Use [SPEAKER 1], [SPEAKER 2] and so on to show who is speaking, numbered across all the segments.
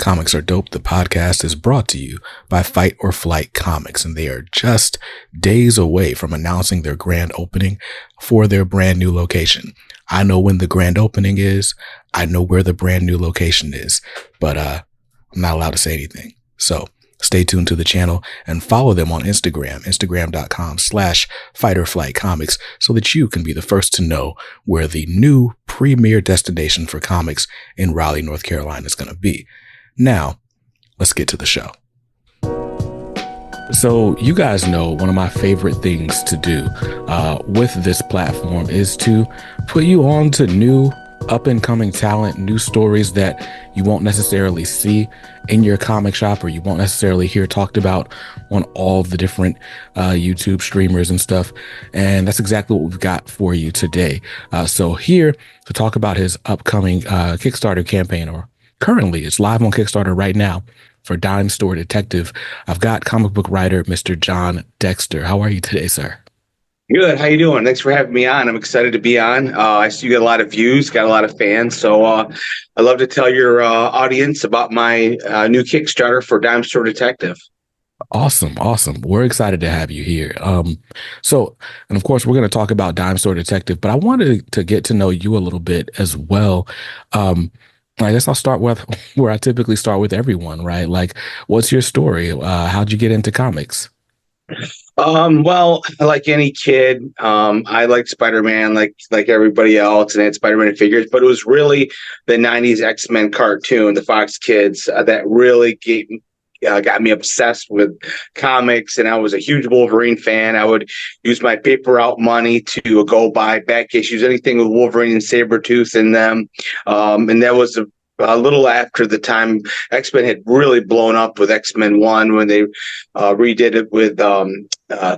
[SPEAKER 1] Comics Are Dope, the podcast, is brought to you by Fight or Flight Comics, and they are just days away from announcing their grand opening for their brand new location. I know when the grand opening is. I know where the brand new location is, but I'm not allowed to say anything. So stay tuned to the channel and follow them on Instagram, instagram.com/fightorflightcomics, so that you can be the first to know where the new premier destination for comics in Raleigh, North Carolina is going to be. Now, let's get to the show. So you guys know one of my favorite things to do with this platform is to put you on to new up-and-coming talent, new stories that you won't necessarily see in your comic shop, or you won't necessarily hear talked about on all the different YouTube streamers and stuff. And that's exactly what we've got for you today. So here to talk about his upcoming Kickstarter campaign, or currently it's live on Kickstarter right now, for Dime Store Detective, I've got comic book writer Mr. John Dexter. How are you today, sir?
[SPEAKER 2] Good. How you doing? Thanks for having me on. I'm excited to be on. I see you got a lot of views, got a lot of fans. So I'd love to tell your audience about my new Kickstarter for Dime Store Detective.
[SPEAKER 1] Awesome. We're excited to have you here. And of course, we're going to talk about Dime Store Detective, but I wanted to get to know you a little bit as well. I guess I'll start with where I typically start with everyone, right? Like, what's your story? How'd you get into comics?
[SPEAKER 2] Well, like any kid, I liked Spider-Man like everybody else, and I had Spider-Man figures, but it was really the 90s X-Men cartoon, the Fox Kids, that really got me obsessed with comics, and I was a huge Wolverine fan. I would use my paper out money to go buy back issues, anything with Wolverine and Sabretooth in them, and that was a little after the time X-Men had really blown up with X-Men 1 when they redid it with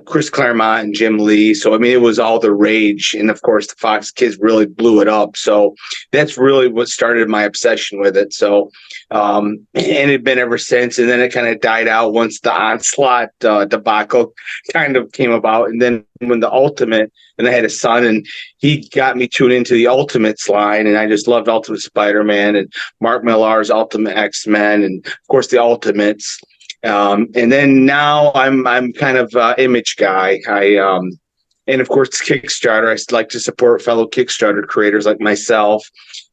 [SPEAKER 2] Chris Claremont and Jim Lee. So, I mean, it was all the rage. And, of course, the Fox Kids really blew it up. So that's really what started my obsession with it. So, and it had been ever since. And then it kind of died out once the Onslaught debacle kind of came about. And then when the Ultimate, and I had a son, and he got me tuned into the Ultimates line, and I just loved Ultimate Spider-Man and Mark Millar's Ultimate X-Men, and of course the Ultimates. And then now I'm kind of Image guy. And of course Kickstarter. I like to support fellow Kickstarter creators like myself.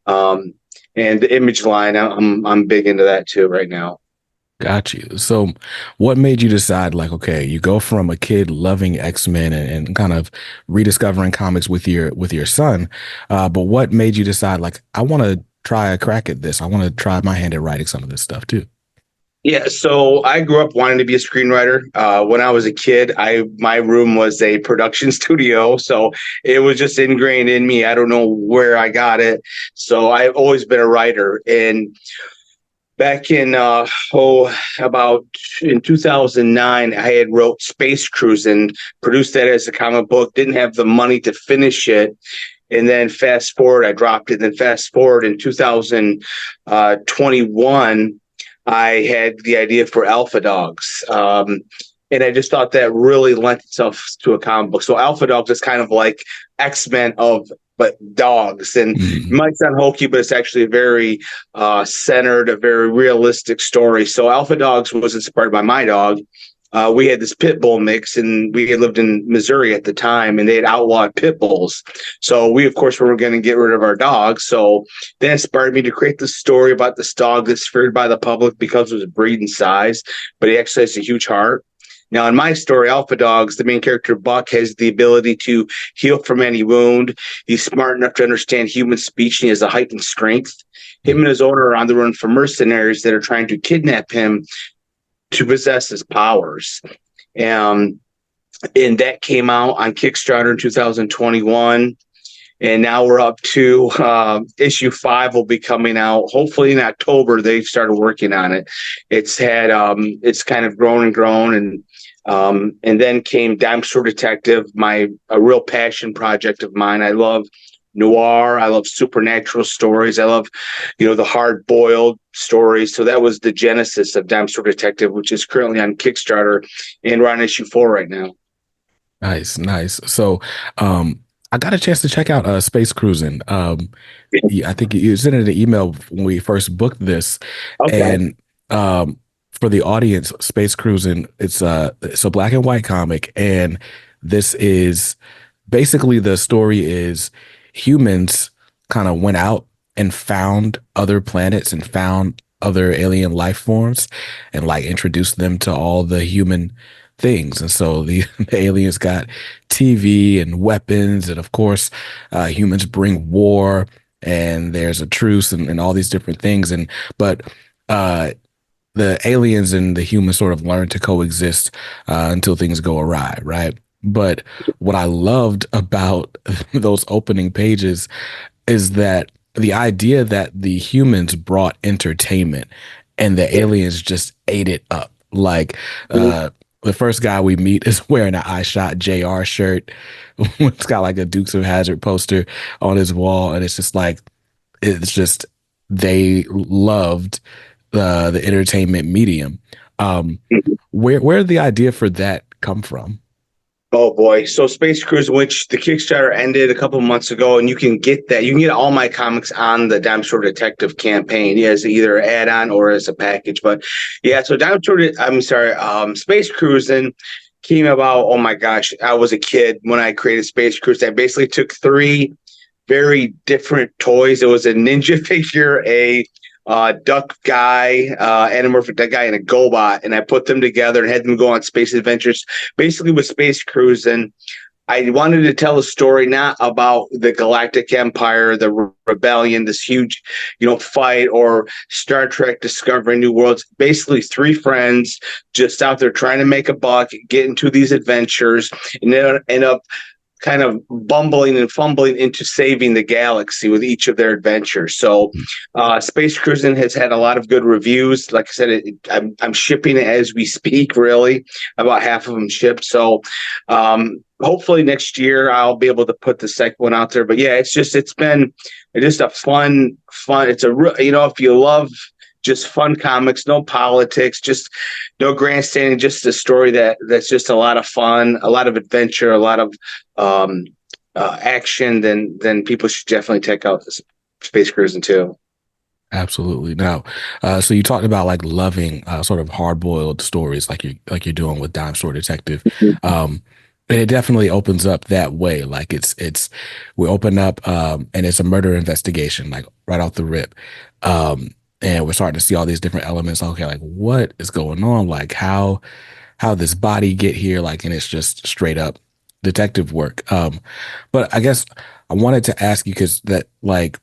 [SPEAKER 2] And the Image line, I'm big into that too right now.
[SPEAKER 1] Got you. So what made you decide, like, okay, you go from a kid loving X-Men and kind of rediscovering comics with your son, but what made you decide, like, I want to try a crack at this. I want to try my hand at writing some of this stuff too?
[SPEAKER 2] Yeah, so I grew up wanting to be a screenwriter. When I was a kid, my room was a production studio, so it was just ingrained in me. I don't know where I got it. So I've always been a writer. And back in about in 2009, I had wrote Space Cruise and produced that as a comic book. Didn't have the money to finish it. And then fast forward, I dropped it. Then fast forward in 2021, I had the idea for Alpha Dogs. And I just thought that really lent itself to a comic book. So Alpha Dogs is kind of like X-Men but dogs. And it might sound hokey, but it's actually a very centered, a very realistic story. So Alpha Dogs was inspired by my dog. We had this pit bull mix, and we had lived in Missouri at the time, and they had outlawed pit bulls. So we, of course, were going to get rid of our dogs. So that inspired me to create this story about this dog that's feared by the public because of his breed and size, but he actually has a huge heart. Now, in my story, Alpha Dogs, the main character, Buck, has the ability to heal from any wound. He's smart enough to understand human speech, and he has a heightened strength. Him and his owner are on the run for mercenaries that are trying to kidnap him to possess his powers. And that came out on Kickstarter in 2021. And now we're up to issue 5 will be coming out hopefully in October. They started working on it. It's kind of grown and grown, and then came Dime Store Detective, a real passion project of mine. I love noir. I love supernatural stories. I love, the hard-boiled stories. So that was the genesis of Dime Store Detective, which is currently on Kickstarter, and we're on issue 4 right now.
[SPEAKER 1] Nice. So, I got a chance to check out Space Cruising. I think you sent it an email when we first booked this.
[SPEAKER 2] Okay.
[SPEAKER 1] And For the audience, Space Cruising, it's a black and white comic, and this is basically the story is humans kind of went out and found other planets and found other alien life forms and like introduced them to all the human things. And so the aliens got TV and weapons, and of course, humans bring war, and there's a truce and all these different things. And but uh the aliens and the humans sort of learn to coexist until things go awry, right? But what I loved about those opening pages is that the idea that the humans brought entertainment and the aliens just ate it up. Like the first guy we meet is wearing an I Shot JR shirt. It's got like a Dukes of Hazzard poster on his wall, and it's just they loved the entertainment medium. Um, where did the idea for that come from?
[SPEAKER 2] Oh boy. So Space Cruise, which the Kickstarter ended a couple of months ago, and you can get that. You can get all my comics on the Dime Store Detective campaign. Yeah, as either an add-on or as a package. But yeah, so Space Cruising came about. Oh my gosh, I was a kid when I created Space Cruise. I basically took three very different toys. It was a ninja figure, a duck guy, anamorphic duck guy, and a GoBot, and I put them together and had them go on space adventures. Basically, with Space Cruise, and I wanted to tell a story not about the Galactic Empire, the rebellion, this huge, fight, or Star Trek discovering new worlds. Basically, three friends just out there trying to make a buck, get into these adventures, and then end up kind of bumbling and fumbling into saving the galaxy with each of their adventures. So Space Cruising has had a lot of good reviews. Like I said, I'm shipping it as we speak, really. About half of them shipped. So hopefully next year I'll be able to put the second one out there. But yeah, it's been just a fun. It's if you love just fun comics, no politics, just no grandstanding, just a story that's just a lot of fun, a lot of adventure, a lot of action, then people should definitely check out this Space Cruising too.
[SPEAKER 1] Absolutely. Now, so you talked about like loving sort of hard-boiled stories, like you're doing with Dime Store Detective. And it definitely opens up that way. Like we open up and it's a murder investigation, like right off the rip. And we're starting to see all these different elements. Okay, like what is going on? Like how this body get here? Like, and it's just straight up detective work. But I guess I wanted to ask you because that like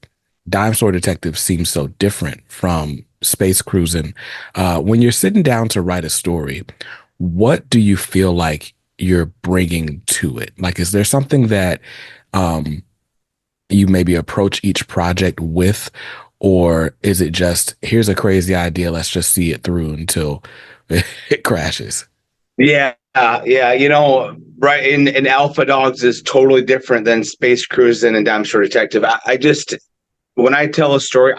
[SPEAKER 1] Dime Store Detective seems so different from Space Cruising. When you're sitting down to write a story, what do you feel like you're bringing to it? Like, is there something that you maybe approach each project with, or is it just here's a crazy idea, let's just see it through until it crashes?
[SPEAKER 2] Yeah, yeah. Right. And Alpha Dogs is totally different than Space Cruising and Dime Store Detective. I just when I tell a story,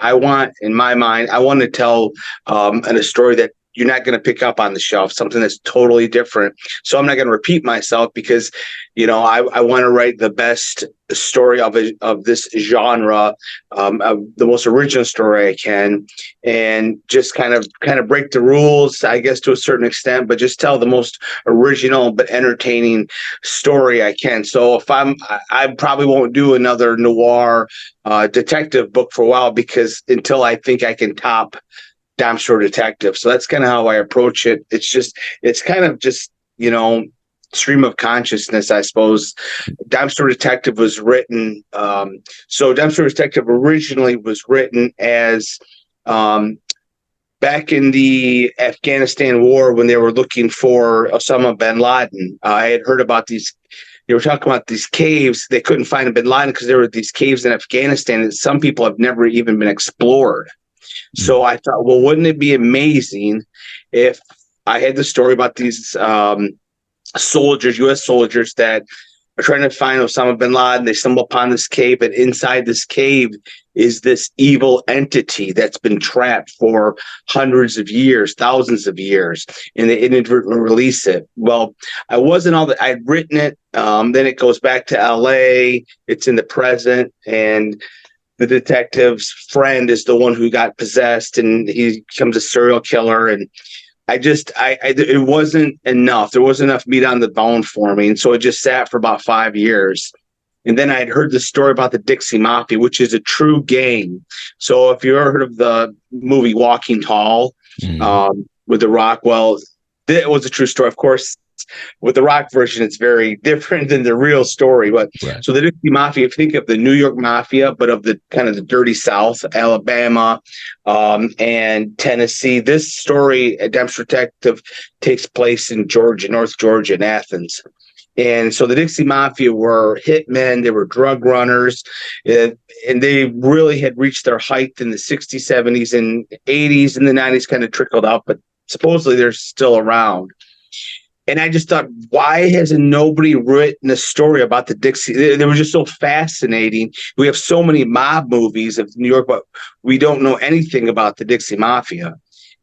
[SPEAKER 2] in my mind, I want to tell a story that you're not going to pick up on the shelf, something that's totally different. So I'm not going to repeat myself because, I want to write the best story of this genre, of the most original story I can, and just kind of break the rules, I guess, to a certain extent, but just tell the most original but entertaining story I can. So I probably won't do another noir detective book for a while because until I think I can top Dime Store Detective. So that's kind of how I approach it. It's kind of just, stream of consciousness, I suppose. Dime Store Detective was written. So Dime Store Detective originally was written as back in the Afghanistan war when they were looking for Osama bin Laden. I had heard about these. They were talking about these caves. They couldn't find bin Laden because there were these caves in Afghanistan that some people have never even been explored. So I thought, well, wouldn't it be amazing if I had the story about these soldiers, U.S. soldiers that are trying to find Osama bin Laden. They stumble upon this cave, and inside this cave is this evil entity that's been trapped for hundreds of years, thousands of years, and they inadvertently release it. Well, I wasn't all that. I'd written it. Then it goes back to L.A. It's in the present, and the detective's friend is the one who got possessed, and he becomes a serial killer. And it wasn't enough. There wasn't enough meat on the bone for me. And so it just sat for about 5 years. And then I had heard the story about the Dixie Mafia, which is a true gang. So if you ever heard of the movie Walking Tall, with The Rock, well, it was a true story. Of course, with the Rock version, it's very different than the real story. But
[SPEAKER 1] Right.
[SPEAKER 2] so the Dixie Mafia, if you think of the New York Mafia, but of the kind of the dirty South, Alabama, and Tennessee, this story, A Dexter Detective, takes place in Georgia, North Georgia, in Athens. And so the Dixie Mafia were hitmen, they were drug runners, and they really had reached their height in the 60s, 70s, and 80s, and the 90s kind of trickled out, but supposedly they're still around. And I just thought, why hasn't nobody written a story about the Dixie? They were just so fascinating. We have so many mob movies of New York, but we don't know anything about the Dixie Mafia.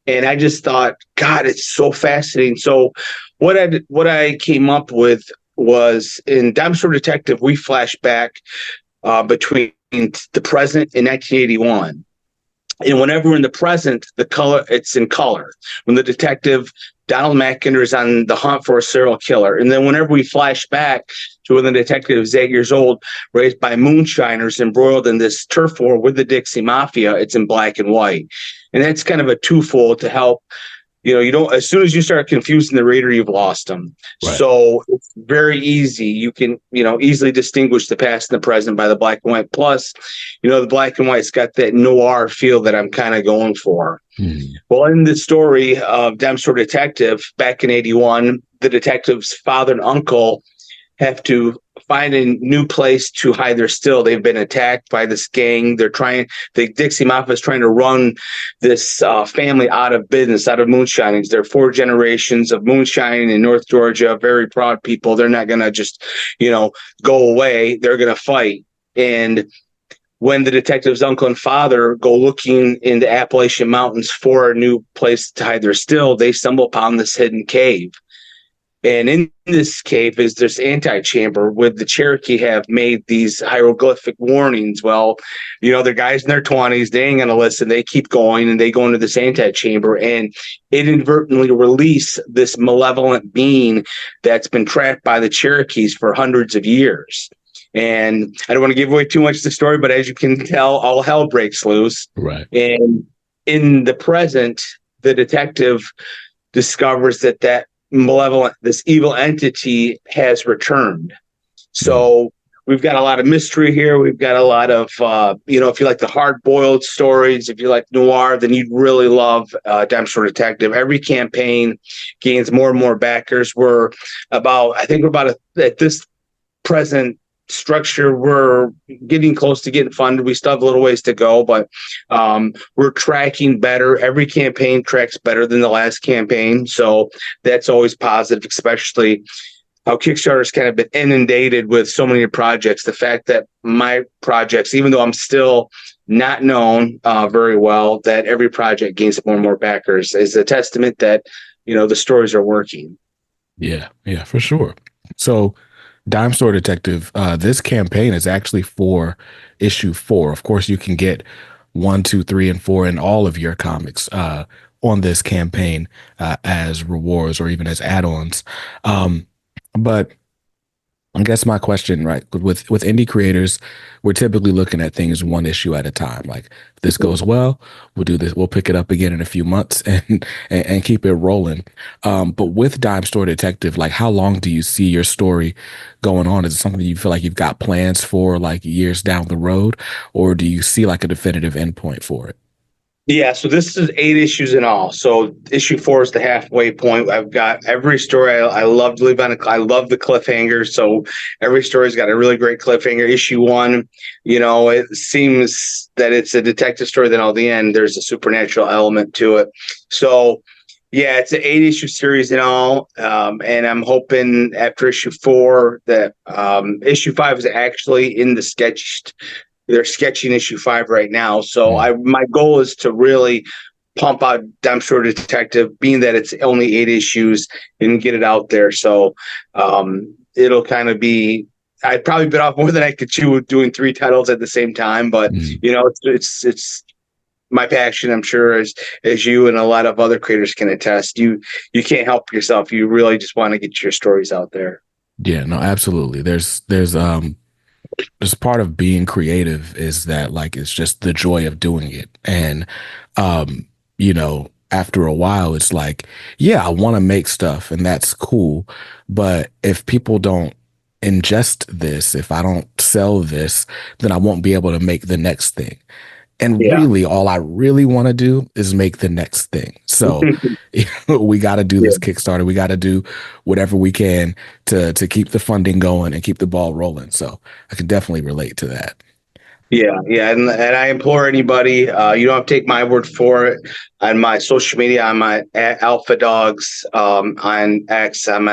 [SPEAKER 2] And I just thought, God, it's so fascinating. So what I came up with was, in Dexter Detective, we flash back between the present and 1981. And whenever we're in the present, it's in color. When the detective Donald McIntyre is on the hunt for a serial killer. And then whenever we flash back to when the detective is 8 years old, raised by moonshiners, embroiled in this turf war with the Dixie Mafia, it's in black and white. And that's kind of a twofold to help. You don't, as soon as you start confusing the reader, you've lost them. Right. So it's very easy. You can, easily distinguish the past and the present by the black and white. Plus, the black and white's got that noir feel that I'm kind of going for. Well, in the story of Dexter Detective, back in 81, the detective's father and uncle have to find a new place to hide their still. They've been attacked by this gang. The Dixie Mafia is trying to run this family out of business, out of moonshinings. They're 4 generations of moonshining in North Georgia, very proud people. They're not going to just, go away. They're going to fight. And when the detective's uncle and father go looking in the Appalachian Mountains for a new place to hide their still, they stumble upon this hidden cave. And in this cave is this antechamber where the Cherokee have made these hieroglyphic warnings. Well, they're guys in their 20s. They ain't going to listen. They keep going, and they go into this antechamber, and it inadvertently release this malevolent being that's been trapped by the Cherokees for hundreds of years. And I don't want to give away too much of the story, but as you can tell, all hell breaks loose.
[SPEAKER 1] Right.
[SPEAKER 2] And in the present, the detective discovers that malevolent, this evil entity has returned. So we've got a lot of mystery here. We've got a lot of, if you like the hard-boiled stories, if you like noir, then you'd really love Dexter Detective. Every campaign gains more and more backers. At this present structure, we're getting close to getting funded. We still have a little ways to go, but we're tracking better. Every campaign tracks better than the last campaign, so that's always positive, especially how Kickstarter's kind of been inundated with so many projects. The fact that my projects, even though I'm still not known very well, that every project gains more and more backers is a testament that the stories are working.
[SPEAKER 1] Yeah, for sure. So Dime Store Detective, this campaign is actually for issue 4. Of course, you can get 1, 2, 3, and 4 in all of your comics on this campaign as rewards or even as add-ons. But I guess my question, right, with indie creators, we're typically looking at things one issue at a time. Like, if this goes well, we'll do this. We'll pick it up again in a few months and keep it rolling. But with Dime Store Detective, like, how long do you see your story going on? Is it something you feel like you've got plans for, like, years down the road, or do you see like a definitive endpoint for it?
[SPEAKER 2] Yeah, so this is 8 issues in all. So issue 4 is the halfway point. I've got every story. I love to leave on I love the cliffhanger. So every story's got a really great cliffhanger. Issue 1, it seems that it's a detective story. Then at the end, there's a supernatural element to it. So yeah, it's an 8-issue series in all. And I'm hoping after issue 4 that issue 5 is actually in the sketched. They're sketching issue 5 right now. So my goal is to really pump out Dexter Detective, being that it's only 8 issues, and get it out there. So it'll kind of be I probably bit off more than I could chew doing 3 titles at the same time. But
[SPEAKER 1] Mm.
[SPEAKER 2] it's my passion. I'm sure as you and a lot of other creators can attest. You can't help yourself. You really just want to get your stories out there.
[SPEAKER 1] Yeah, no, absolutely. There's part of being creative is that like it's just the joy of doing it. And after a while it's like, yeah, I want to make stuff and that's cool, but if people don't ingest this, if I don't sell this, then I won't be able to make the next thing. And
[SPEAKER 2] Yeah.
[SPEAKER 1] really, all I really want to do is make the next thing. So we got to do
[SPEAKER 2] Yeah.
[SPEAKER 1] this Kickstarter. We got to do whatever we can to keep the funding going and keep the ball rolling. So I can definitely relate to that.
[SPEAKER 2] Yeah, and I implore anybody, you don't have to take my word for it. On my social media, I'm at Alpha Dogs. On X, I'm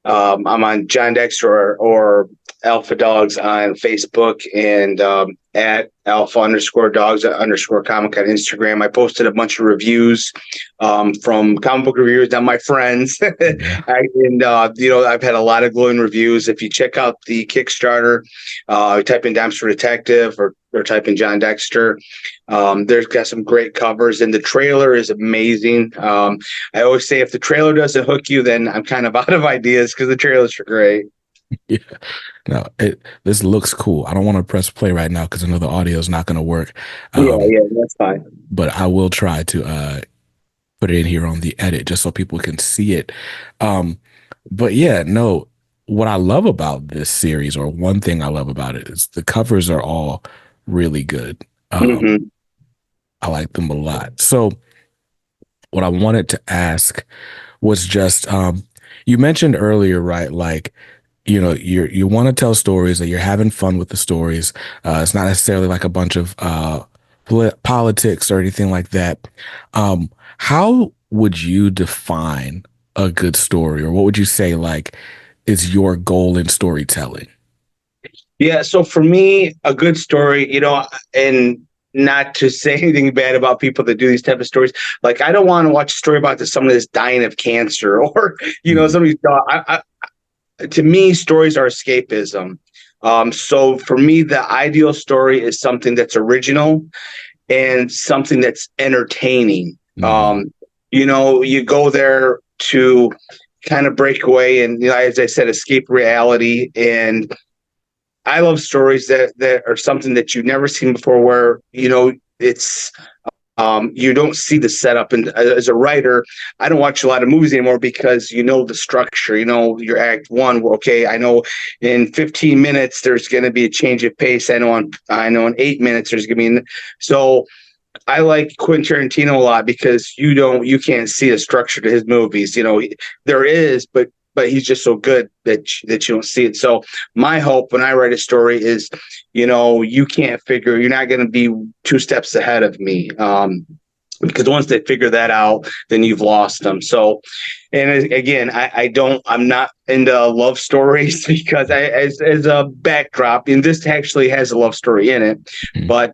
[SPEAKER 2] on John Dexter or Alpha Dogs on Facebook, and at Alpha_Dogs_comic on Instagram. I posted a bunch of reviews from comic book reviewers, not my friends.
[SPEAKER 1] Yeah.
[SPEAKER 2] I've had a lot of glowing reviews. If you check out the Kickstarter, type in Dexter Detective or type in John Dexter. There's got some great covers, and the trailer is amazing. I always say if the trailer doesn't hook you, then I'm kind of out of ideas because the trailers are great.
[SPEAKER 1] Yeah. No, this looks cool. I don't want to press play right now because I know the audio is not going to work.
[SPEAKER 2] Yeah, that's fine.
[SPEAKER 1] But I will try to put it in here on the edit just so people can see it. But yeah, no, what I love about this series, or one thing I love about it, is the covers are all really good.
[SPEAKER 2] Mm-hmm.
[SPEAKER 1] I like them a lot. So what I wanted to ask was just you mentioned earlier, right? Like, you want to tell stories, that you're having fun with the stories. It's not necessarily like a bunch of politics or anything like that. How would you define a good story, or what would you say like is your goal in storytelling?
[SPEAKER 2] Yeah, so for me, a good story, and not to say anything bad about people that do these type of stories. Like, I don't want to watch a story about somebody that's dying of cancer, or
[SPEAKER 1] Mm.
[SPEAKER 2] somebody's. To me, stories are escapism. So for me, the ideal story is something that's original and something that's entertaining.
[SPEAKER 1] Mhm.
[SPEAKER 2] You go there to kind of break away and, as I said, escape reality. And I love stories that are something that you've never seen before, where, it's you don't see the setup. And as a writer, I don't watch a lot of movies anymore because the structure, your act one. Okay, I know in 15 minutes there's going to be a change of pace. I know in 8 minutes there's going to be. So I like Quentin Tarantino a lot because you can't see a structure to his movies. There is, but he's just so good that you don't see it. So my hope when I write a story is, you're not going to be 2 steps ahead of me. Because once they figure that out, then you've lost them. So, and again, I'm not into love stories because as a backdrop, and this actually has a love story in it,
[SPEAKER 1] Mhm.
[SPEAKER 2] but,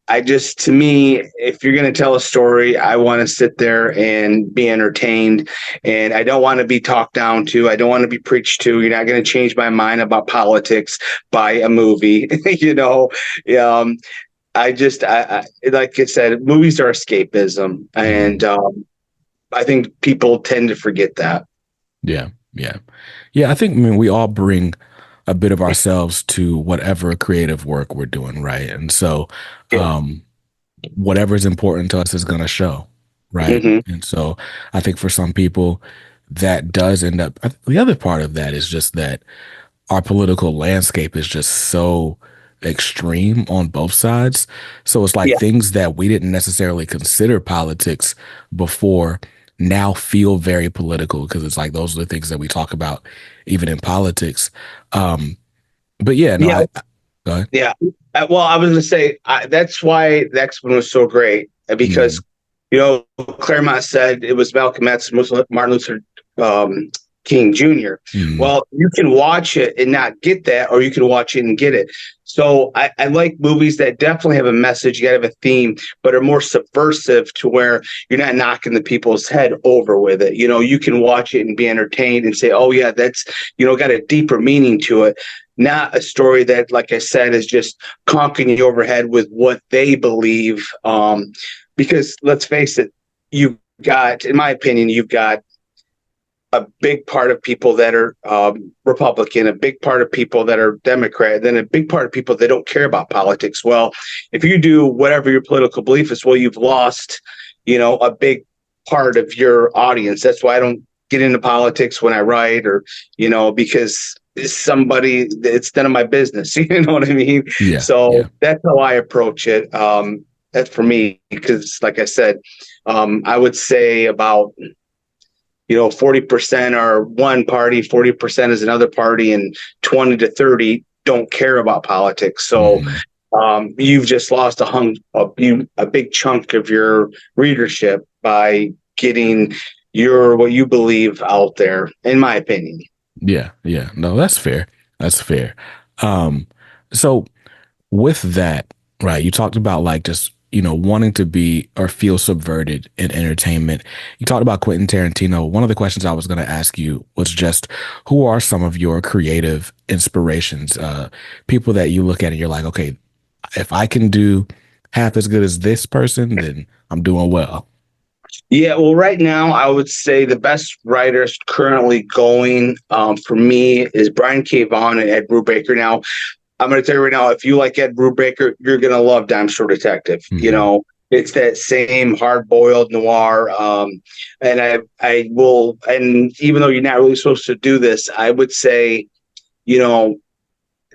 [SPEAKER 2] I just, to me, if you're going to tell a story, I want to sit there and be entertained, and I don't want to be talked down to. I don't want to be preached to. You're not going to change my mind about politics by a movie, I like I said, movies are escapism, and
[SPEAKER 1] Mhm.
[SPEAKER 2] I think people tend to forget that.
[SPEAKER 1] Yeah, yeah, yeah. I mean, we all bring a bit of ourselves to whatever creative work we're doing, right? And so,
[SPEAKER 2] Yeah.
[SPEAKER 1] um, whatever is important to us is going to show, right?
[SPEAKER 2] Hmm.
[SPEAKER 1] And so, I think for some people, that does end up. The other part of that is just that our political landscape is just so extreme on both sides. So it's like
[SPEAKER 2] Yeah.
[SPEAKER 1] things that we didn't necessarily consider politics before now feel very political because it's like those are the things that we talk about even in politics. But yeah, no,
[SPEAKER 2] Yeah.
[SPEAKER 1] go ahead.
[SPEAKER 2] Yeah. Well, I was going to say that's why the X-Men was so great because,
[SPEAKER 1] Mm,
[SPEAKER 2] Claremont said it was Malcolm X, Martin Luther um, King Jr.
[SPEAKER 1] mm,
[SPEAKER 2] Well, you can watch it and not get that, or you can watch it and get it. So I like movies that definitely have a message, you gotta have a theme, but are more subversive to where you're not knocking the people's head over with it. You know, you can watch it and be entertained and say, oh yeah, that's, got a deeper meaning to it. Not a story that, like I said, is just conking you overhead with what they believe. Because let's face it, you've got, in my opinion, you've got a big part of people that are Republican, a big part of people that are Democrat, then a big part of people that don't care about politics. Well, if you do whatever your political belief is, well, you've lost, a big part of your audience. That's why I don't get into politics when I write, or, because it's none of my business. You know what I mean?
[SPEAKER 1] Yeah,
[SPEAKER 2] So
[SPEAKER 1] yeah,
[SPEAKER 2] that's how I approach it. That's for me, because like I said, I would say about 40% are one party, 40% is another party, and 20 to 30 don't care about politics. So
[SPEAKER 1] hmm
[SPEAKER 2] you've just lost a big chunk of your readership by getting what you believe out there, in my opinion.
[SPEAKER 1] yeah, yeah. No, that's fair. That's fair. Um, so with that, right, you talked about like just, wanting to be or feel subverted in entertainment. You talked about Quentin Tarantino. One of the questions I was going to ask you was just who are some of your creative inspirations? People that you look at and you're like, okay, if I can do half as good as this person, then I'm doing well.
[SPEAKER 2] Yeah, well, right now I would say the best writers currently going for me is Brian K. Vaughan and Ed Brubaker. Now, I'm going to tell you right now, if you like Ed Brubaker, you're going to love Dime Store Detective.
[SPEAKER 1] Hmm
[SPEAKER 2] It's that same hard-boiled noir. And I will, and even though you're not really supposed to do this, I would say, you know,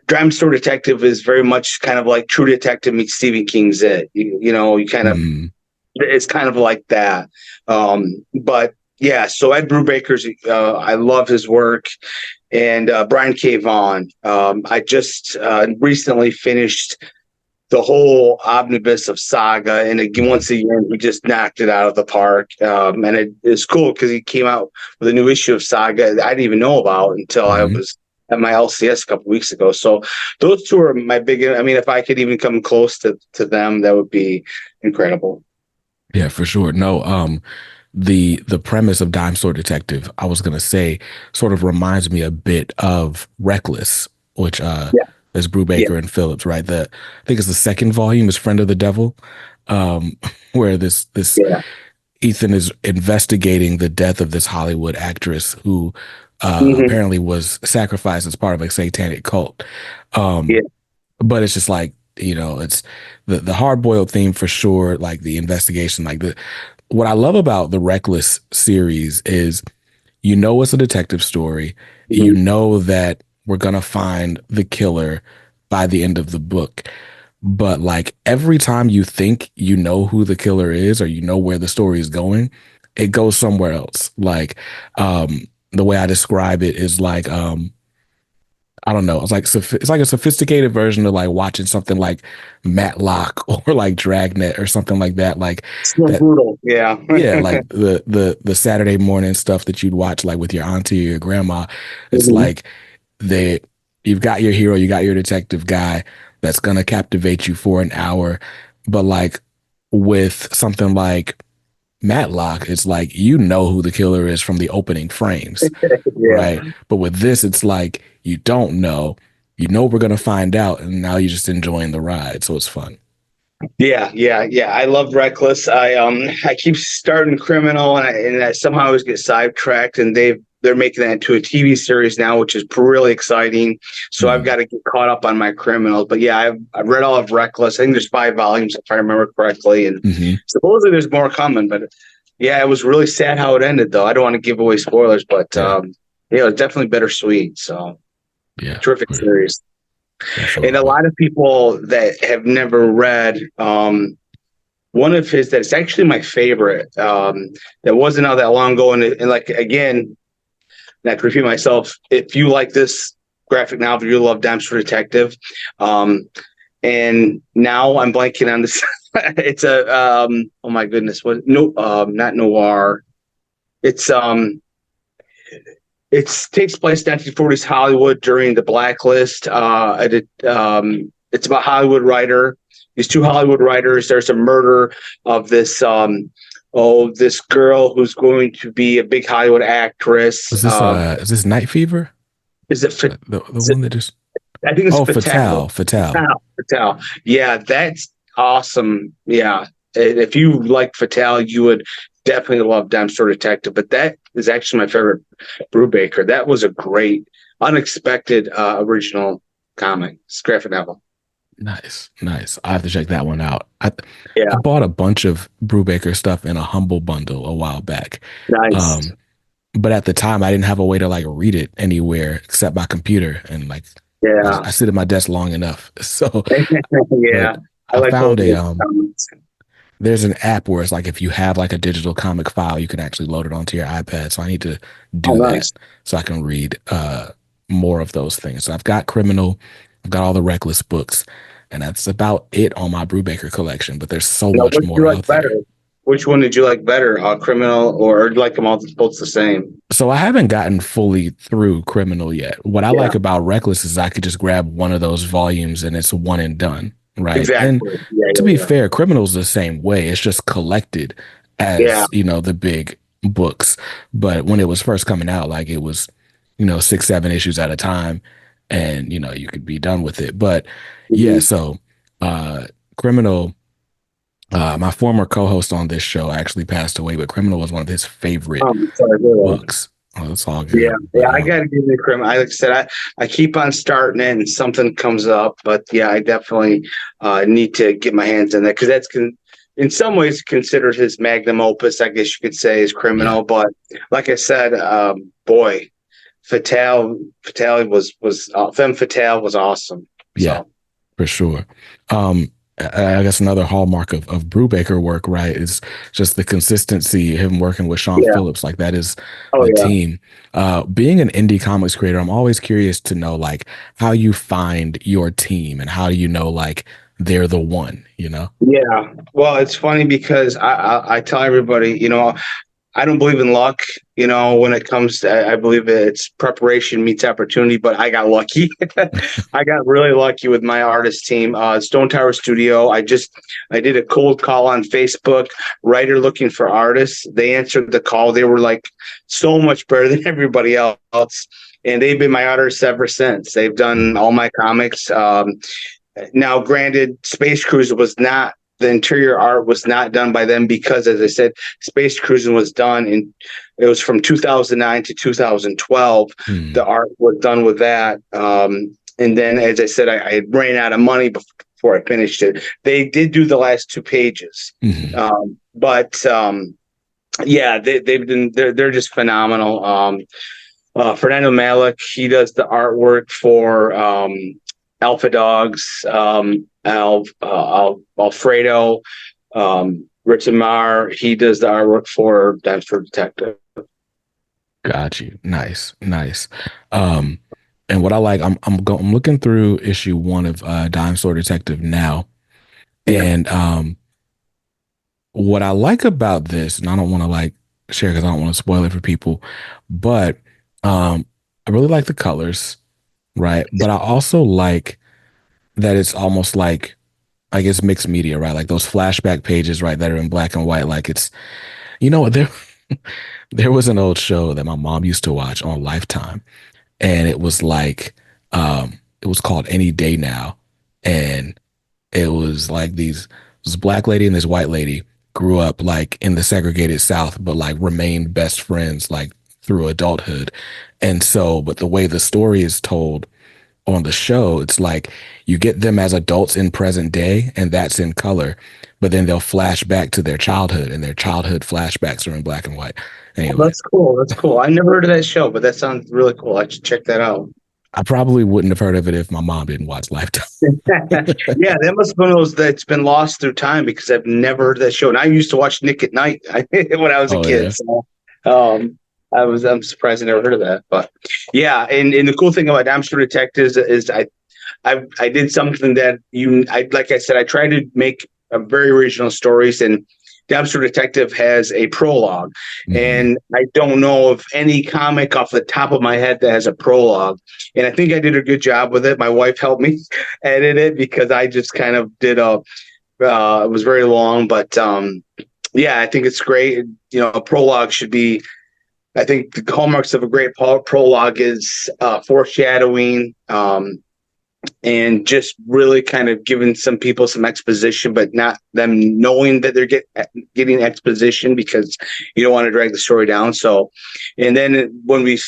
[SPEAKER 2] Dime Store Detective is very much kind of like True Detective meets Stephen King's It. You kind of,
[SPEAKER 1] hmm
[SPEAKER 2] it's kind of like that. But yeah, so Ed Brubaker's, I love his work, and Brian K. Vaughan. I just recently finished the whole omnibus of Saga, and again,
[SPEAKER 1] hmm
[SPEAKER 2] once again, he just knocked it out of the park. And it's cool because he came out with a new issue of Saga that I didn't even know about until I
[SPEAKER 1] hmm
[SPEAKER 2] was at my LCS a couple weeks ago. So those two are my big. I mean, if I could even come close to them, that would be incredible.
[SPEAKER 1] Yeah, for sure. No, the premise of Dime Store Detective, I was gonna say, sort of reminds me a bit of Reckless, which
[SPEAKER 2] Yeah,
[SPEAKER 1] is
[SPEAKER 2] yeah,
[SPEAKER 1] Brubaker and Phillips, right? I think it's the second volume is Friend of the Devil, um, where this
[SPEAKER 2] yeah.
[SPEAKER 1] Ethan is investigating the death of this Hollywood actress who
[SPEAKER 2] Hmm.
[SPEAKER 1] apparently was sacrificed as part of a satanic cult.
[SPEAKER 2] Yeah.
[SPEAKER 1] Um, but it's just like, it's the hard boiled theme for sure, like the investigation, like the what I love about the Reckless series is it's a detective story. You
[SPEAKER 2] Hmm.
[SPEAKER 1] know that we're gonna find the killer by the end of the book. But like every time you think you know who the killer is or you know where the story is going, it goes somewhere else. Like the way I describe it is like I don't know. It's like a sophisticated version of like watching something like Matlock or like Dragnet or something like that. Like
[SPEAKER 2] So
[SPEAKER 1] that
[SPEAKER 2] brutal. Yeah.
[SPEAKER 1] yeah, like the Saturday morning stuff that you'd watch like with your auntie or your grandma. It's
[SPEAKER 2] Hmm.
[SPEAKER 1] like they you've got your hero, you got your detective guy that's gonna captivate you for an hour. But like with something like Matlock, it's like you know who the killer is from the opening frames,
[SPEAKER 2] Yeah.
[SPEAKER 1] right? But with this, it's like you don't know. You know we're gonna find out, and now you're just enjoying the ride, so it's fun.
[SPEAKER 2] Yeah, yeah, yeah. I love Reckless. I keep starting Criminal, and I somehow always get sidetracked. And they're making that into a TV series now, which is really exciting. So I've
[SPEAKER 1] Mhm.
[SPEAKER 2] got to get caught up on my Criminals. But yeah, I've read all of Reckless. I think there's 5 volumes if I remember correctly, and
[SPEAKER 1] Mhm.
[SPEAKER 2] supposedly there's more coming. But yeah, it was really sad how it ended, though. I don't want to give away spoilers, but
[SPEAKER 1] Yeah.
[SPEAKER 2] yeah, it was definitely bittersweet. So
[SPEAKER 1] Yeah.
[SPEAKER 2] terrific series.
[SPEAKER 1] For sure.
[SPEAKER 2] And a
[SPEAKER 1] Well,
[SPEAKER 2] lot of people that have never read one of his that's actually my favorite, that wasn't out that long ago. And like, again, not to repeat myself, if you like this graphic novel, you love Dexter Detective. Um, and now I'm blanking on this. It's a, oh my goodness, what, no, not noir. It's, it takes place in 1940s Hollywood during the Blacklist. It's about Hollywood writer. These two Hollywood writers. There's a murder of this girl who's going to be a big Hollywood actress.
[SPEAKER 1] Is this Night Fever?
[SPEAKER 2] Is it?
[SPEAKER 1] The
[SPEAKER 2] Is it
[SPEAKER 1] one that just
[SPEAKER 2] I think it's
[SPEAKER 1] Oh,
[SPEAKER 2] Fatal.
[SPEAKER 1] Fatal.
[SPEAKER 2] Fatal. Yeah, that's awesome. Yeah, if you like Fatal, you would definitely love Dime Store Detective. But that is actually my favorite Brubaker. That was a great, unexpected original comic, graphic novel.
[SPEAKER 1] Nice, nice. I have to check that one out. I
[SPEAKER 2] Yeah,
[SPEAKER 1] bought a bunch of Brubaker stuff in a Humble bundle a while back.
[SPEAKER 2] nice.
[SPEAKER 1] Um, but at the time I didn't have a way to like read it anywhere except my computer and like
[SPEAKER 2] Yeah,
[SPEAKER 1] I sit at my desk long enough. So, but
[SPEAKER 2] yeah. I
[SPEAKER 1] I
[SPEAKER 2] like both
[SPEAKER 1] found
[SPEAKER 2] of
[SPEAKER 1] a
[SPEAKER 2] those comics.
[SPEAKER 1] there's an app where it's like if you have like a digital comic file, you can actually load it onto your iPad. So I need to
[SPEAKER 2] Oh,
[SPEAKER 1] do
[SPEAKER 2] nice.
[SPEAKER 1] that so I can read more of those things. So I've got Criminal, I've got all the Reckless books, and that's about it on my Brubaker collection. But there's so
[SPEAKER 2] Now,
[SPEAKER 1] much
[SPEAKER 2] what did you
[SPEAKER 1] more
[SPEAKER 2] like
[SPEAKER 1] out
[SPEAKER 2] better?
[SPEAKER 1] there.
[SPEAKER 2] Which one did you like better, Criminal, or do you like them all both the same?
[SPEAKER 1] So I haven't gotten fully through Criminal yet. What I
[SPEAKER 2] Yeah,
[SPEAKER 1] like about Reckless is I could just grab one of those volumes and it's one and done, right? And
[SPEAKER 2] exactly. Yeah,
[SPEAKER 1] to be
[SPEAKER 2] yeah,
[SPEAKER 1] fair, Criminal's the same way. It's just collected
[SPEAKER 2] yeah.
[SPEAKER 1] as, the big books. But when it was first coming out, like it was, 6, 7 issues at a time and, you could be done with it. But yeah,
[SPEAKER 2] Mhm.
[SPEAKER 1] so Criminal, my former co-host on this show actually passed away, but Criminal was one of his favorite
[SPEAKER 2] Sorry, go on.
[SPEAKER 1] books. Oh, that's all
[SPEAKER 2] Yeah,
[SPEAKER 1] good.
[SPEAKER 2] yeah,
[SPEAKER 1] But
[SPEAKER 2] I got to give you credit. Like I said, I keep on starting it and something comes up, but yeah, I definitely need to get my hands in that because in some ways considered his magnum opus. I guess you could say is
[SPEAKER 1] yeah,
[SPEAKER 2] Criminal, but like I said, boy, Fatale was Femme Fatale was awesome.
[SPEAKER 1] yeah,
[SPEAKER 2] So
[SPEAKER 1] for sure. I guess another hallmark of Brubaker work, right, is just the consistency, him working with Sean
[SPEAKER 2] yeah,
[SPEAKER 1] Phillips. Like that is
[SPEAKER 2] oh
[SPEAKER 1] the
[SPEAKER 2] yeah,
[SPEAKER 1] team. Being an indie comics creator, I'm always curious to know like how you find your team and how do you know like they're the one, you know?
[SPEAKER 2] yeah. Well, it's funny because I tell everybody, I don't believe in luck. When it comes to, I believe it's preparation meets opportunity, but I got lucky. I got really lucky with my artist team. Stone Tower Studio. I did a cold call on Facebook, writer looking for artists. They answered the call. They were like so much better than everybody else. And they've been my artists ever since. They've done all my comics. Now, granted, Space Cruise was not the interior art was not done by them because, as I said, Space Cruising was done it was from 2009 to 2012.
[SPEAKER 1] Hmm.
[SPEAKER 2] The art was done with that. And then, as I said, I ran out of money before I finished it. They did do the last 2 pages.
[SPEAKER 1] Mhm.
[SPEAKER 2] But yeah, they're just phenomenal. Fernando Malik, he does the artwork for Alpha Dogs, Alfredo, Richard Marr. He does the artwork for Dexter Detective.
[SPEAKER 1] Got you. Nice, nice. Um, and what I like, I'm looking through issue 1 of Dime Store Detective now,
[SPEAKER 2] Yeah.
[SPEAKER 1] and what I like about this, and I don't want to like share because I don't want to spoil it for people, but I really like the colors, right? But I also like that it's almost like I guess mixed media, right? Like those flashback pages, right, that are in black and white. Like it's, there there was an old show that my mom used to watch on Lifetime, and it was like it was called Any Day Now, and it was like this black lady and this white lady grew up like in the segregated South, but like remained best friends like through adulthood. And so, but the way the story is told on the show, it's like you get them as adults in present day, and that's in color, but then they'll flash back to their childhood, and their childhood flashbacks are in black and white.
[SPEAKER 2] Oh,
[SPEAKER 1] Anyway,
[SPEAKER 2] that's cool. That's cool. I never heard of that show, but that sounds really cool. I should check that out.
[SPEAKER 1] I probably wouldn't have heard of it if my mom didn't watch Lifetime.
[SPEAKER 2] Yeah, that must have been those that's been lost through time because I've never heard of that show. And I used to watch Nick at Night when I was a
[SPEAKER 1] Oh
[SPEAKER 2] kid.
[SPEAKER 1] yeah.
[SPEAKER 2] So I'm surprised I never heard of that. But yeah, and the cool thing about Amsterdam Detectives is I did something that I like I said, I tried to make a very original stories and Dexter Detective has a prologue,
[SPEAKER 1] Mhm.
[SPEAKER 2] and I don't know of any comic off the top of my head that has a prologue. And I think I did a good job with it. My wife helped me edit it because I just kind of did it was very long, but yeah, I think it's great. A prologue should be. I think the hallmarks of a great prologue is foreshadowing, and just really kind of giving some people some exposition, but not them knowing that they're getting exposition, because you don't want to drag the story down. So, and then when we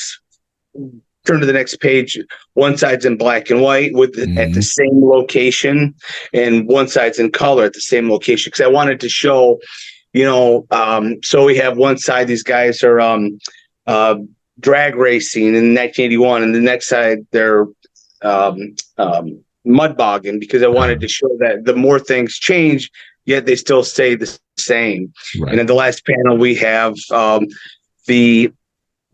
[SPEAKER 2] turn to the next page, one side's in black and white at the
[SPEAKER 1] Mhm.
[SPEAKER 2] same location, and one side's in color at the same location, because I wanted to show, so we have one side, these guys are uh, drag racing in 1981, and the next side they're mud bogging, because I wanted to show that the more things change, yet they still stay the same. And
[SPEAKER 1] Right.
[SPEAKER 2] in the last panel, we have the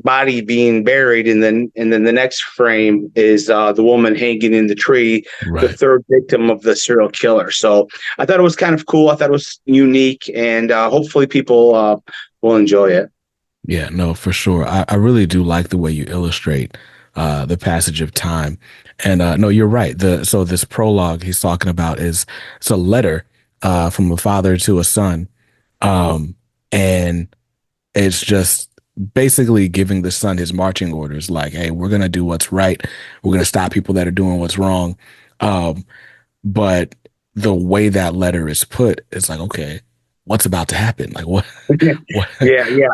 [SPEAKER 2] body being buried, and then the next frame is the woman hanging in the tree, the
[SPEAKER 1] Right.
[SPEAKER 2] third victim of the serial killer. So I thought it was kind of cool. I thought it was unique, and hopefully people will enjoy it.
[SPEAKER 1] Yeah, no, for sure. I really do like the way you illustrate the passage of time. And no, you're right. So this prologue he's talking about is it's a letter from a father to a son. Um, and it's just basically giving the son his marching orders, like, hey, we're gonna do what's right. We're gonna stop people that are doing what's wrong. Um, but the way that letter is put, it's like, okay, what's about to happen? Like what what
[SPEAKER 2] Yeah, yeah.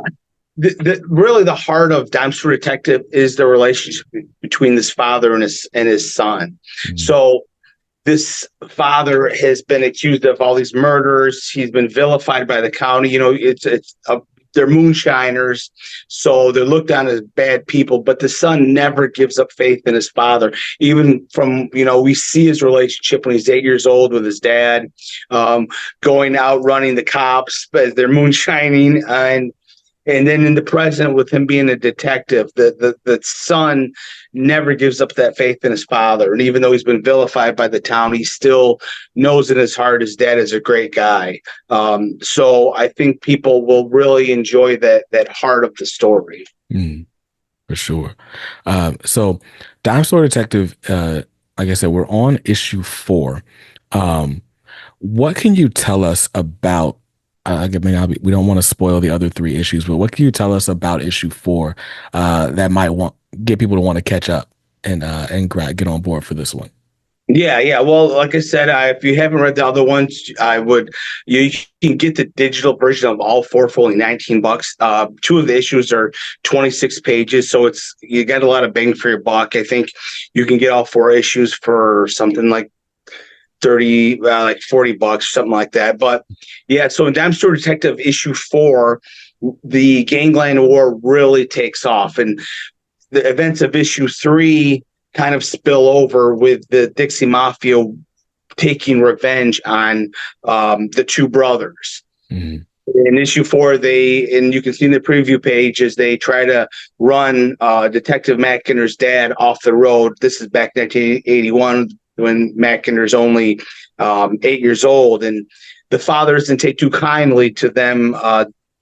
[SPEAKER 2] Really, the heart of Dime Store Detective is the relationship between this father and his son. So this father has been accused of all these murders. He's been vilified by the county. They're moonshiners, so they're looked on as bad people. But the son never gives up faith in his father. Even from we see his relationship when he's 8 years old with his dad, going out running the cops as they're moonshining, and then in the present, with him being a detective, the son never gives up that faith in his father. And even though he's been vilified by the town, he still knows in his heart his dad is a great guy. So I think people will really enjoy that heart of the story.
[SPEAKER 1] Mm, for sure. So Dime Store Detective, like I said, we're on issue 4. Um, what can you tell us about I mean, we don't want to spoil the other 3 issues, but what can you tell us about issue 4 that might get people to want to catch up and get on board for this one?
[SPEAKER 2] Yeah, yeah. Well, like I said, if you haven't read the other ones, I would. You can get the digital version of all 4 for only $19. 2 of the issues are 26 pages, so you get a lot of bang for your buck. I think you can get all 4 issues for something like 30, like $40, something like that. But yeah, so in Dime Store Detective issue 4, the Gangland War really takes off, and the events of issue 3 kind of spill over with the Dixie Mafia taking revenge on the 2 brothers.
[SPEAKER 1] Mhm.
[SPEAKER 2] In issue 4, and you can see in the preview pages, they try to run Detective Mackinder's dad off the road. This is back in 1981 when Mackinder's only 8 years old, and the father doesn't take too kindly to them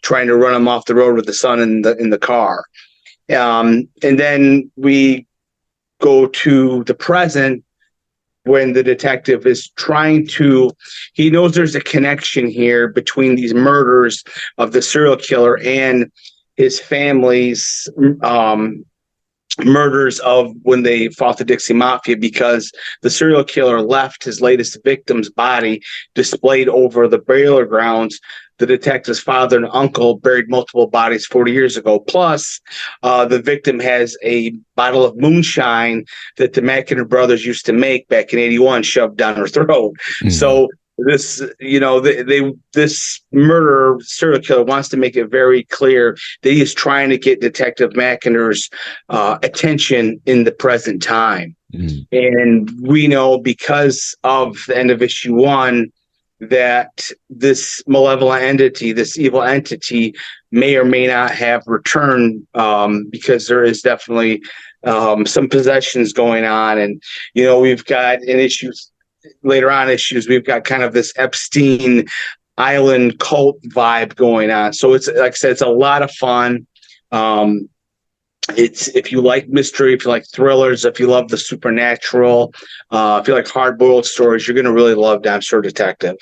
[SPEAKER 2] trying to run him off the road with the son in the car. And then we go to the present, when the detective is he knows there's a connection here between these murders of the serial killer and his family's murders of when they fought the Dixie Mafia, because the serial killer left his latest victim's body displayed over the burial grounds. The detective's father and uncle buried multiple bodies 40 years ago. Plus, the victim has a bottle of moonshine that the Mackinder brothers used to make back in 81 shoved down her throat.
[SPEAKER 1] Mhm.
[SPEAKER 2] So this murderer serial killer wants to make it very clear that he is trying to get Detective Mackinder's attention in the present time.
[SPEAKER 1] Mhm.
[SPEAKER 2] And we know, because of the end of issue 1, that this malevolent entity, this evil entity, may or may not have returned, because there is definitely some possessions going on. And, we've got in issues later on issues, we've got kind of this Epstein island cult vibe going on. So it's, like I said, it's a lot of fun. Um, it's, if you like mystery, if you like thrillers, if you love the supernatural, if you like hard boiled stories, you're going to really love Dime Store Detective.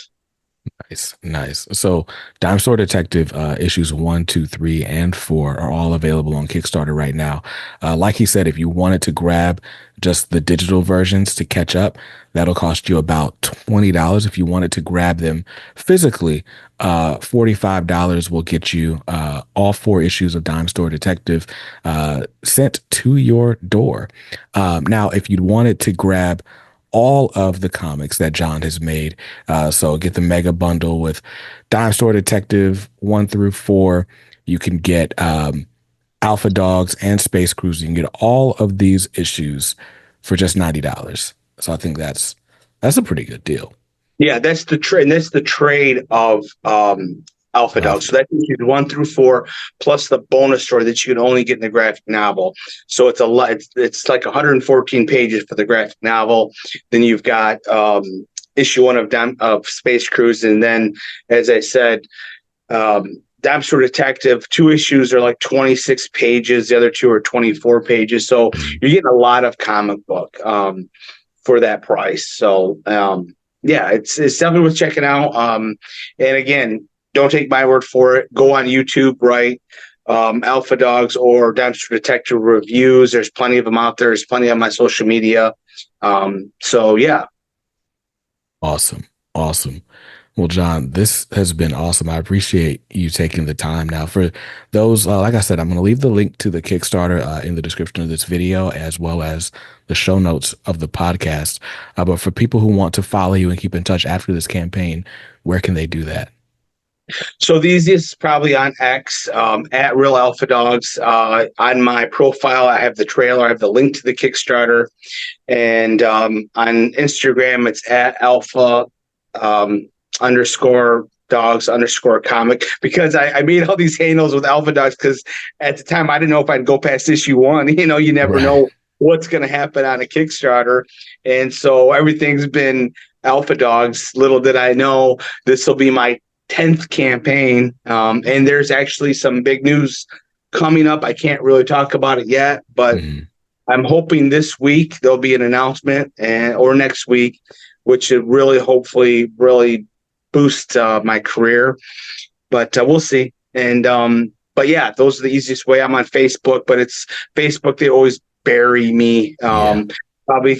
[SPEAKER 1] Nice, nice. So, Dime Store Detective issues 1, 2, 3, and 4 are all available on Kickstarter right now. Like he said, if you wanted to grab just the digital versions to catch up, that'll cost you about $20. If you wanted to grab them physically, $45 will get you all 4 issues of Dime Store Detective sent to your door. Now, if you wanted to grab all of the comics that John has made. So get the mega bundle with Dime Store Detective 1 through 4. You can get Alpha Dogs and Space Cruise. You can get all of these issues for just $90. So I think that's a pretty good deal.
[SPEAKER 2] Yeah, that's the trade. That's the trade of Alpha Dog.
[SPEAKER 1] Alpha.
[SPEAKER 2] So that's issues 1 through 4, plus the bonus story that you can only get in the graphic novel. So it's a lot. It's like 114 pages for the graphic novel. Then you've got issue 1 of Space Cruise, and then, as I said, Dime Store Detective. 2 issues are like 26 pages. The other 2 are 24 pages. So you're getting a lot of comic book for that price. So yeah, it's definitely worth checking out. And again, don't take my word for it. Go on YouTube, right? Alpha Dogs or Dime Store Detective reviews. There's plenty of them out there. There's plenty on my social media. So yeah.
[SPEAKER 1] Awesome. Awesome. Well, John, this has been awesome. I appreciate you taking the time. Now, for those, like I said, I'm going to leave the link to the Kickstarter in the description of this video, as well as the show notes of the podcast. But for people who want to follow you and keep in touch after this campaign, where can they do that?
[SPEAKER 2] So the easiest is probably on X, at Real Alpha Dogs. On my profile, I have the trailer. I have the link to the Kickstarter. And on Instagram, it's at Alpha underscore dogs underscore comic, because I made all these handles with Alpha Dogs because at the time I didn't know if I'd go past issue 1. You never
[SPEAKER 1] Right.
[SPEAKER 2] know what's going to happen on a Kickstarter. And so everything's been Alpha Dogs. Little did I know this will be my 10th campaign. And there's actually some big news coming up. I can't really talk about it yet, but I'm hoping this week there'll be an announcement, or next week, which should really, hopefully, really boost my career. But we'll see. And but yeah, those are the easiest way. I'm on Facebook, but it's Facebook. They always bury me.
[SPEAKER 1] Yeah.
[SPEAKER 2] Probably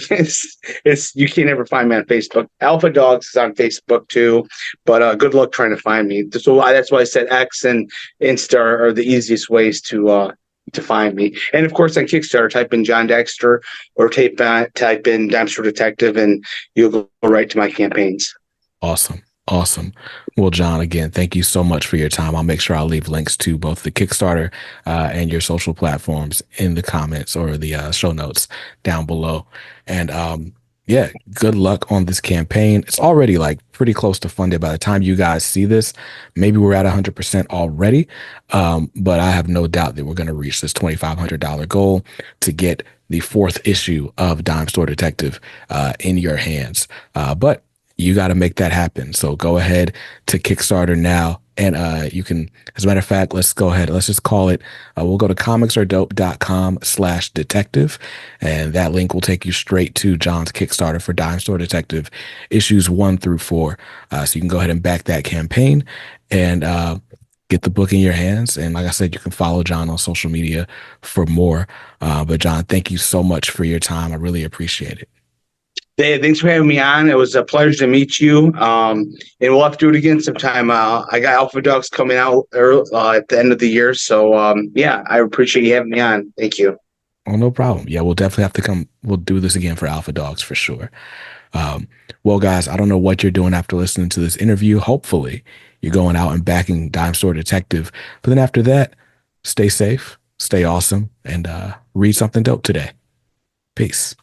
[SPEAKER 2] it's you can't ever find me on Facebook. Alpha Dogs is on Facebook too, but good luck trying to find me. So that's why I said X and Insta are the easiest ways to find me. And of course, on Kickstarter, type in John Dexter or type in Dime Store Detective, and you'll go right to my campaigns.
[SPEAKER 1] Awesome. Awesome. Well, John, again, thank you so much for your time. I'll make sure I'll leave links to both the Kickstarter and your social platforms in the comments or the show notes down below. And yeah, good luck on this campaign. It's already like pretty close to funded. By the time you guys see this, maybe we're at 100% already. But I have no doubt that we're going to reach this $2,500 goal to get the 4th issue of Dime Store Detective in your hands. But you got to make that happen. So go ahead to Kickstarter now. And you can, as a matter of fact, let's go ahead. Let's just call it. We'll go to comicsaredope.com/detective. And that link will take you straight to John's Kickstarter for Dime Store Detective issues 1 through 4. So you can go ahead and back that campaign and get the book in your hands. And like I said, you can follow John on social media for more. But John, thank you so much for your time. I really appreciate it.
[SPEAKER 2] Hey, thanks for having me on. It was a pleasure to meet you. And we'll have to do it again sometime. I got Alpha Dogs coming out at the end of the year. So, yeah, I appreciate you having me on. Thank you.
[SPEAKER 1] Oh, no problem. Yeah, we'll definitely have to come. We'll do this again for Alpha Dogs for sure. Well, guys, I don't know what you're doing after listening to this interview. Hopefully, you're going out and backing Dime Store Detective. But then after that, stay safe, stay awesome, and read something dope today. Peace.